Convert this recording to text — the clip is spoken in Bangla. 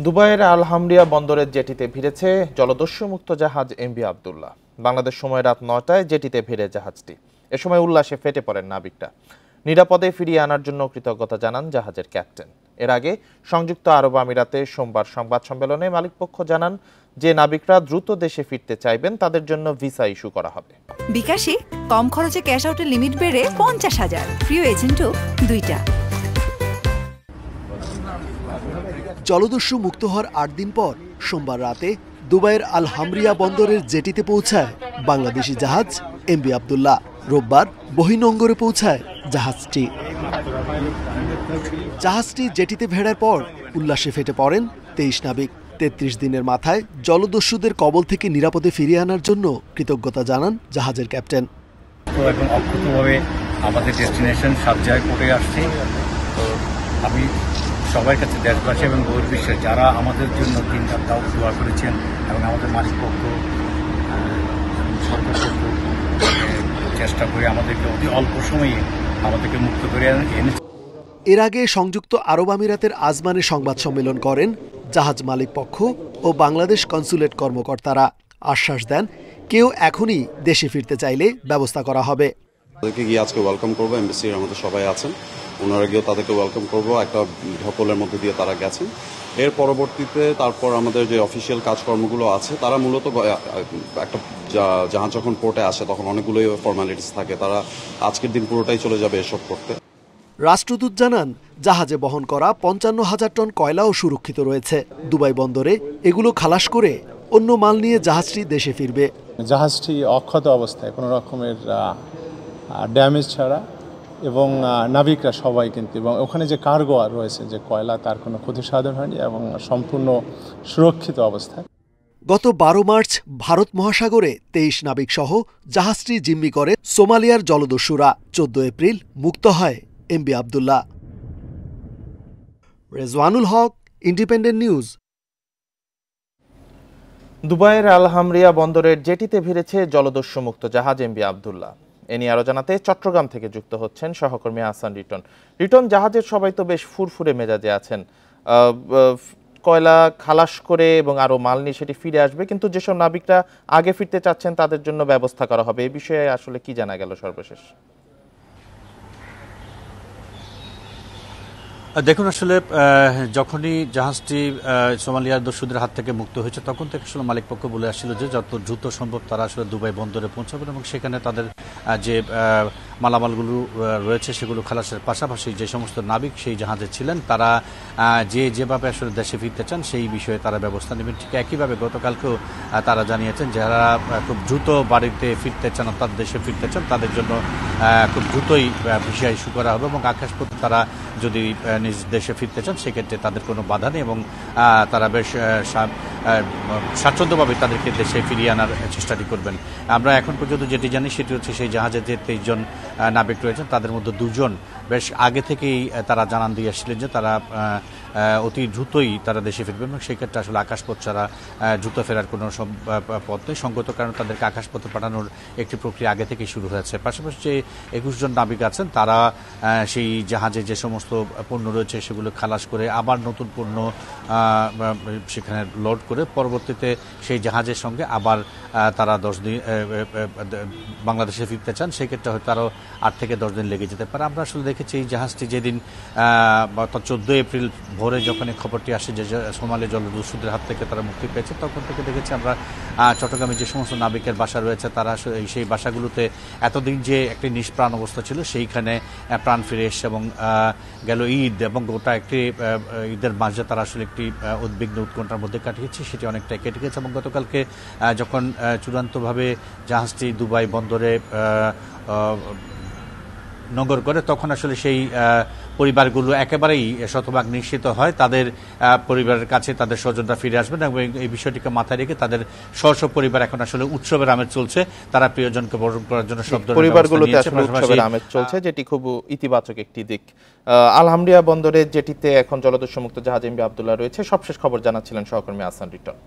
দুবাইয়ের আল হামরিয়া বন্দরের জেটিতে ভিড়েছে জলদস্যুমুক্ত জাহাজ এমভি আবদুল্লাহ। বাংলাদেশ সময় রাত ৯টায় জেটিতে ভিড়ে জাহাজটি। এ সময় উল্লাসে ফেটে পড়েন নাবিকরা। নিরাপদে ফিরিয়ে আনার জন্য কৃতজ্ঞতা জানান জাহাজের ক্যাপ্টেন। এর আগে সংযুক্ত আরব আমিরাতে সোমবার সংবাদ সম্মেলনে মালিকপক্ষ জানান যে নাবিকরা দ্রুত দেশে ফিরতে চাইবেন তাদের জন্য ভিসা ইস্যু করা হবে। বিকাশে কম খরচে ক্যাশ আউটের লিমিট বেড়ে ৫০,০০০, প্রিয় এজেন্টও ২টা। জলদস্যু মুক্ত হওয়ার ৮ দিন পর সোমবার রাতে দুবাইয়ের আল হামরিয়া বন্দরের জেটিতে পৌঁছায় বাংলাদেশি জাহাজ এমভি আবদুল্লাহ। রোববার বহিনঙ্গরে পৌঁছায় জাহাজটি জেটিতে ভেড়ার পর উল্লাসে ফেটে পড়েন ২৩ নাবিক। ৩৩ দিনের মাথায় জলদস্যুদের কবল থেকে নিরাপদে ফিরিয়ে আনার জন্য কৃতজ্ঞতা জানান জাহাজের ক্যাপ্টেন। এবং অক্ষতভাবে আমাদের ডেস্টিনেশন সাবজায় পড়ে আসছে। তো আমি সবার কাছে দেশবাসী এবং বহির্বিশ্বের যারা আমাদের জন্য দিন রাত দোয়া করেছেন এবং আমাদের মালিকপক্ষ সরকারপক্ষ চেষ্টা করে আমাদেরকে অতি অল্প সময়ে আমাদেরকে মুক্ত করে এনেছে। এর আগে সংযুক্ত আরব আমিরাতের আজমানে সংবাদ সম্মেলন করেন জাহাজ মালিক পক্ষ ও বাংলাদেশ কনসুলেট কর্মকর্তারা। আশ্বাস দেন কেউ এখনই দেশে ফিরতে চাইলে ব্যবস্থা করা হবে। তাদেরকে গিয়ে আজকে ওয়েলকাম করবো, এমবিসির আমাদের সবাই আছেন, ওনারা গিয়েও তাদেরকে ওয়েলকাম করবো। একটা ঢকলের মধ্যে দিয়ে তারা গেছেন। এর পরবর্তীতে তারপর আমাদের যে অফিসিয়াল কাজকর্মগুলো আছে তারা মূলত একটা জাহাজ যখন পোর্টে আসে তখন অনেকগুলোই ফর্মালিটিস থাকে, তারা আজকের দিন পুরোটাই চলে যাবে এসব করতে। রাষ্ট্রদূত জানান জাহাজে বহন করা ৫৫,০০০ টন কয়লাও সুরক্ষিত রয়েছে। দুবাই বন্দরে এগুলো খালাস করে অন্য মাল নিয়ে জাহাজটি দেশে ফিরবে। জাহাজটি অক্ষত অবস্থায় কোনো রকমের ড্যামেজ ছাড়া এবং নাবিকরা সবাই কিন্তু এবং ওখানে যে কার্গো রয়েছে যে কয়লা তার কোনো ক্ষতি সাধন হয়নি এবং সম্পূর্ণ সুরক্ষিত অবস্থায়। গত ১২ মার্চ ভারত মহাসাগরে ২৩ নাবিক সহ জাহাজটি জিম্মি করে সোমালিয়ার জলদস্যুরা। ১৪ এপ্রিল মুক্ত হয় এমভি আবদুল্লাহ। রেজওয়ানুল হক, ইন্ডিপেন্ডেন্ট নিউজ। দুবাইয়ের আল হামরিয়া বন্দরের জেটিতে ভিড়েছে জলদস্যুমুক্ত জাহাজ এমভি আবদুল্লাহ। এ নিয়ে আরো জানাতে চট্টগ্রাম থেকে যুক্ত হচ্ছেন সহকর্মী আহসান রিটন। রিটন, জাহাজের সবাই তো বেশ ফুরফুরে মেজাজে আছেন। কয়লা খালাস করে এবং আরো মাল নিয়ে সেটি ফিরে আসবে, কিন্তু যেসব নাবিকরা আগে ফিরতে চাচ্ছেন তাদের জন্য ব্যবস্থা করা হবে। এই বিষয়ে আসলে কি জানা গেল সর্বশেষ? দেখুন, আসলে যখনই জাহাজটি সোমালিয়ার দস্যুদের হাত থেকে মুক্ত হয়েছে তখন থেকে আসলে মালিকপক্ষ বলে আসছিল যে যত দ্রুত সম্ভব তারা আসলে দুবাই বন্দরে পৌঁছাবেন এবং সেখানে তাদের যে মালামালগুলো রয়েছে সেগুলো খালাসের পাশাপাশি যে সমস্ত নাবিক সেই জাহাজে ছিলেন তারা যেভাবে আসলে দেশে ফিরতে চান সেই বিষয়ে তারা ব্যবস্থা নেবেন। ঠিক একইভাবে গতকালকেও তারা জানিয়েছেন যারা খুব দ্রুত বাড়িতে ফিরতে চান অর্থাৎ দেশে ফিরতে চান তাদের জন্য খুব দ্রুতই ভিসা ইস্যু করা হবে এবং আকাশপথে তারা যদি নিজ দেশে ফিরতে চান সেক্ষেত্রে তাদের কোনো বাধা নেই এবং তারা বেশ স্বাচ্ছন্দ্যভাবে তাদেরকে দেশে ফিরিয়ে আনার চেষ্টাটি করবেন। আমরা এখন পর্যন্ত যেটি জানি সেটি হচ্ছে সেই জাহাজে যে ২৩ জন নাবিক রয়েছেন তাদের মধ্যে ২ জন বেশ আগে থেকেই তারা জানান দিয়ে আসছিলেন যে তারা অতি দ্রুতই তারা দেশে ফিরবেন এবং সেক্ষেত্রে আসলে আকাশপথ ছাড়া দ্রুত ফেরার কোনো পথ নেই। সঙ্গত কারণে তাদেরকে আকাশপথে পাঠানোর একটি প্রক্রিয়া আগে থেকেই শুরু হয়েছে। পাশাপাশি যে ২১ জন নাবিক আছেন তারা সেই জাহাজে যে সমস্ত পণ্য রয়েছে সেগুলো খালাস করে আবার নতুন পণ্য সেখানে লোড করে পরবর্তীতে সেই জাহাজের সঙ্গে আবার তারা ১০ দিন বাংলাদেশে ফিরতে চান, সেক্ষেত্রে হয়তো আরও ৮ থেকে ১০ দিন লেগে যেতে পারে। আমরা আসলে দেখেছি এই জাহাজটি যেদিন অর্থাৎ ১৪ এপ্রিল ভোরে যখন এই খবরটি আসে যে সোমালি জলদস্যুদের হাত থেকে তারা মুক্তি পেয়েছে তখন থেকে দেখেছি আমরা চট্টগ্রামে যে সমস্ত নাবিকের বাসা রয়েছে তারা সেই বাসাগুলোতে এতদিন যে একটি নিষ্প্রাণ অবস্থা ছিল সেইখানে প্রাণ ফিরে এসছে এবং গেল ঈদ এবং গোটা একটি ঈদের মাঝে তারা আসলে একটি উদ্বিগ্ন উৎকণ্ঠার মধ্যে কাটিয়েছে, সেটি অনেকটাই কেটে গেছে এবং গতকালকে যখন চূড়ান্তভাবে জাহাজটি দুবাই বন্দরে নগর করে তখন আসলে সেই পরিবারগুলো একেবারেই শতভাগ নিশ্চিত হয় তাদের পরিবারের কাছে তাদের স্বজনরা ফিরে আসবেন এবং এই বিষয়টিকে মাথায় রেখে তাদের স্ব পরিবার এখন আসলে উৎসবের আমেজ চলছে। তারা প্রিয়জনকে বরণ করার জন্য সব ধরনের পরিবারগুলোতে আসলে উৎসবের আমেজ চলছে, যেটি খুব ইতিবাচক একটি দিক। আল হামরিয়া বন্দরে যেটিতে এখন জলদস্যুমুক্ত জাহাজ এমভি আবদুল্লাহ রয়েছে। সবশেষ খবর জানাচ্ছিলেন সহকর্মী আহসান রিটন।